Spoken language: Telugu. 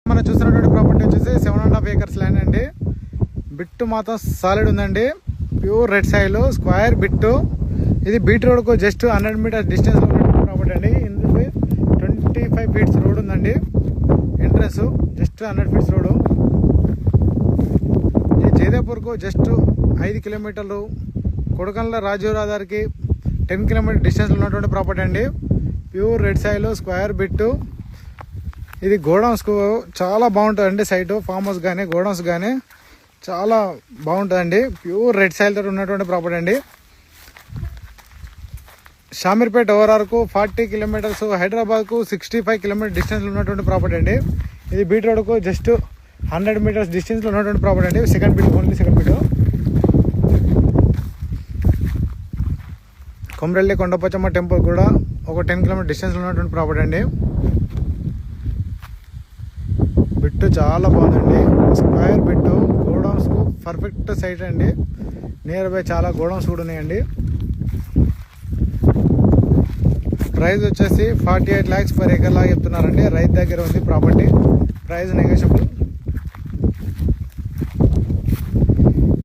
మనం చూస్తున్నటువంటి ప్రాపర్టీ వచ్చేసి 7.5 acres ల్యాండ్ అండి. బిట్టు మాత్రం సాలిడ్ ఉందండి. Pure red soil square bit. ఇది బీట్ రోడ్కు జస్ట్ 100 meters డిస్టెన్స్ లో ఉన్నటువంటి ప్రాపర్టీ అండి. ఇందులో 25 feet రోడ్ ఉందండి. Entrance just 100 feet road. ఈ జైదేపూర్కు జస్ట్ 5 kilometers, కొడకండ్ల రాజీవ్ రహదారికి 10 kilometers డిస్టెన్స్ లో ఉన్నటువంటి ప్రాపర్టీ అండి. Pure red soil square bit. ఇది గోడౌన్స్కు చాలా బాగుంటుందండి. సైట్ ఫామ్ హౌస్ కానీ గోడౌన్స్ కానీ చాలా బాగుంటుందండి. ప్యూర్ రెడ్ సాయిల్ తోటి ఉన్నటువంటి ప్రాపర్టీ అండి. షామీర్పేట ఓవరార్కు 40 kilometers, హైదరాబాద్కు 65 kilometers డిస్టెన్స్లో ఉన్నటువంటి ప్రాపర్టీ అండి. ఇది బీట్ రోడ్కు జస్ట్ 100 meters డిస్టెన్స్లో ఉన్నటువంటి ప్రాపర్టీ అండి. Second bit, only second bit. Komarelli Kondapachamma temple కూడా ఒక 10 kilometers డిస్టెన్స్లో ఉన్నటువంటి ప్రాపర్టీ అండి. బిట్టు చాలా బాగుందండి. స్క్వేర్ బిట్టు, గోడౌన్స్కు పర్ఫెక్ట్ సైట్ అండి. నియర్ బై చాలా గోడౌన్స్ కూడా ఉన్నాయండి. ప్రైస్ వచ్చేసి 48 lakhs per acre లాగా చెప్తున్నారండి. రైతు దగ్గర ఉంది ప్రాపర్టీ. Price negotiable.